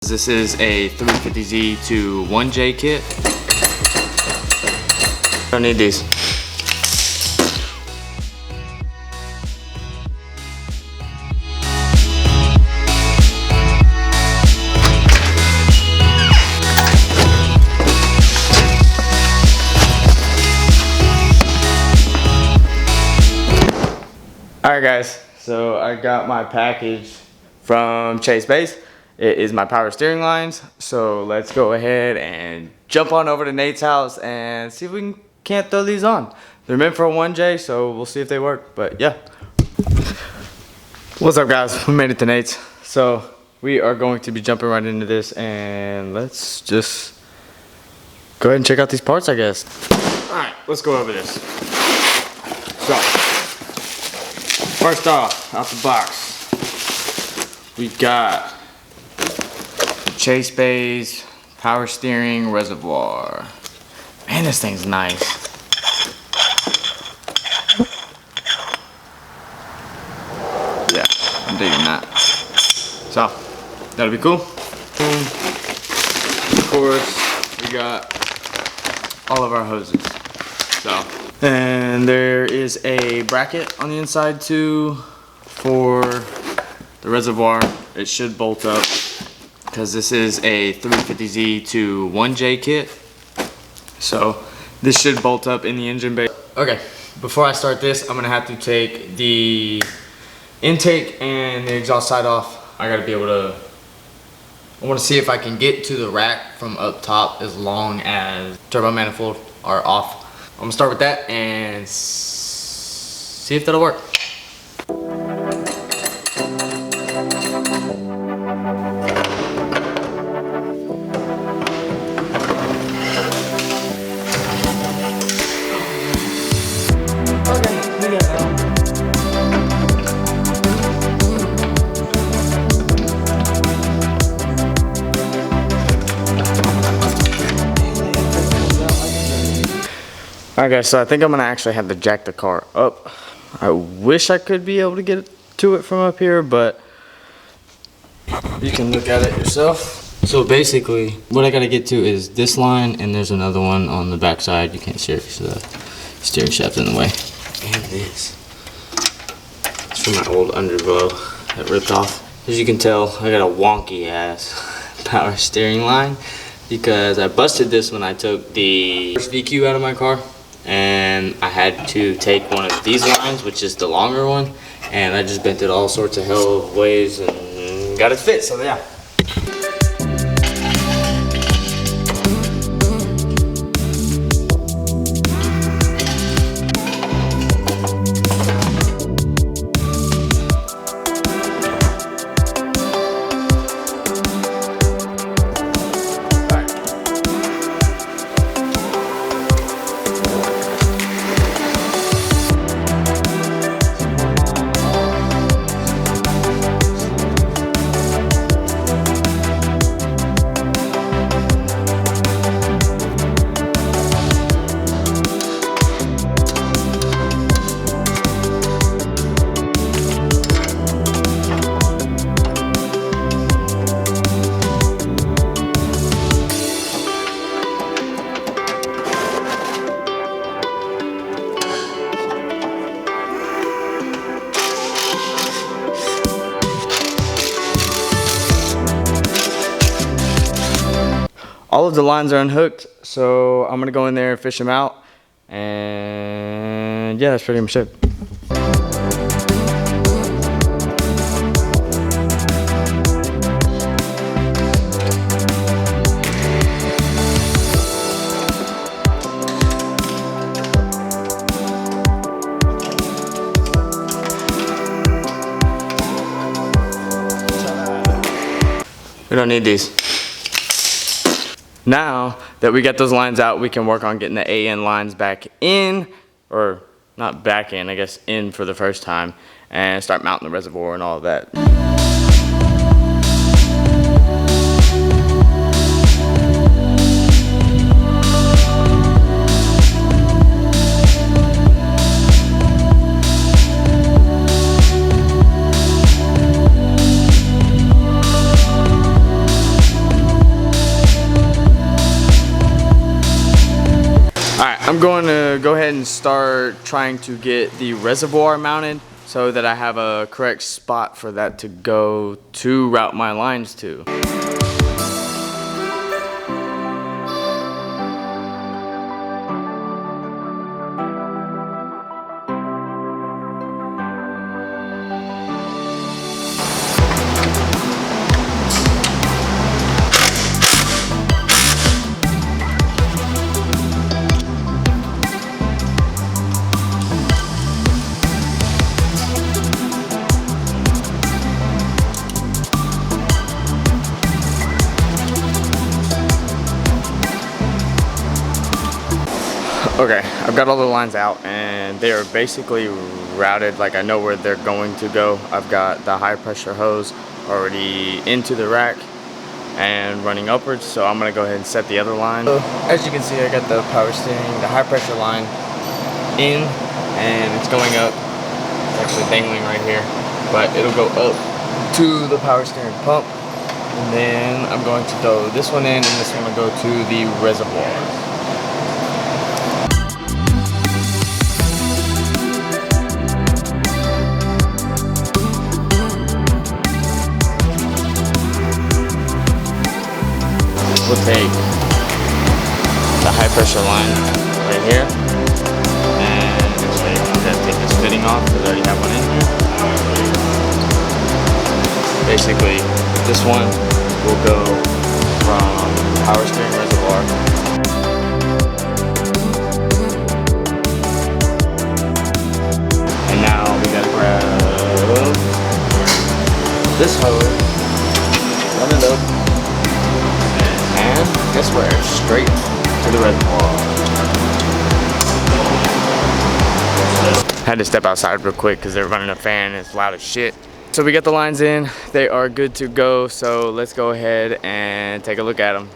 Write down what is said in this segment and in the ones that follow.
This is a 350Z to 1J kit. Don't need these. Alright guys, so I got my package from ChaseBays. It is my power steering lines. So let's go ahead and jump on over to Nate's house and see if we can't throw these on. They're meant for a 1J, so we'll see if they work, but yeah. What's up guys, we made it to Nate's. So we are going to be jumping right into this, and let's just go ahead and check out these parts, I guess. Alright, let's go over this. So, first off, out the box, we got ChaseBays power steering reservoir. Man, this thing's nice. Yeah, I'm digging that. So, that'll be cool. And of course, we got all of our hoses. So, and there is a bracket on the inside too for the reservoir. It should bolt up because this is a 350Z to 1J kit. So this should bolt up in the engine bay. Okay, before I start this, I'm gonna have to take the intake and the exhaust side off. I gotta be able to, I wanna see if I can get to the rack from up top as long as turbo manifold are off. I'm gonna start with that and see if that'll work. Alright guys, so I think I'm gonna actually have to jack the car up. I wish I could be able to get to it from up here, but you can look at it yourself. So basically, what I gotta get to is this line, and there's another one on the back side. You can't see it because the steering shaft's in the way. And this. It's from my old underglow that ripped off. As you can tell, I got a wonky ass power steering line because I busted this when I took the first VQ out of my car. And I had to take one of these lines, which is the longer one, and I just bent it all sorts of hell of ways and got it fit, so yeah. All of the lines are unhooked, so I'm gonna go in there and fish them out, and yeah, that's pretty much it. We don't need these. Now that we got those lines out, we can work on getting the AN lines back in, or not back in, I guess in for the first time, and start mounting the reservoir and all of that. I'm going to go ahead and start trying to get the reservoir mounted so that I have a correct spot for that to go to route my lines to. Okay, I've got all the lines out and they are basically routed, like I know where they're going to go. I've got the high pressure hose already into the rack and running upwards, so I'm gonna go ahead and set the other line. So, as you can see, I got the power steering, the high pressure line in, and it's going up. It's actually dangling right here, but it'll go up to the power steering pump, and then I'm going to throw this one in and this one will go to the reservoir. We'll take the high pressure line right here and actually I'm gonna take this fitting off because I already have one in here. Basically, this one will go from power steering reservoir and now we gotta grab this hose, run it up. Guess where? Straight to the reservoir. Had to step outside real quick because they're running a fan and it's loud as shit. So we got the lines in, they are good to go, so let's go ahead and take a look at them.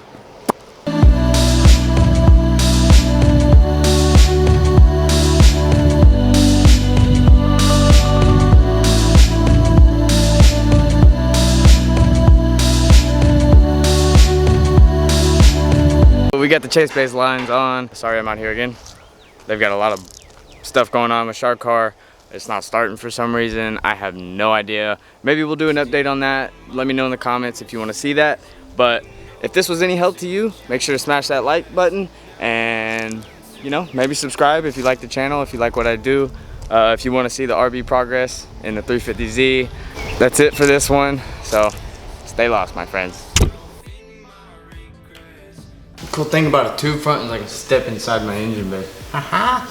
We got the ChaseBays lines on. Sorry I'm out here again. They've got a lot of stuff going on with Shark Car. It's not starting for some reason. I have no idea. Maybe we'll do an update on that. Let me know in the comments if you want to see that. But if this was any help to you, make sure to smash that like button and, you know, maybe subscribe if you like the channel, if you like what I do. If you want to see the RB progress in the 350Z. That's it for this one. So stay lost, my friends. Cool thing about a tube front is I can step inside my engine bay. Haha.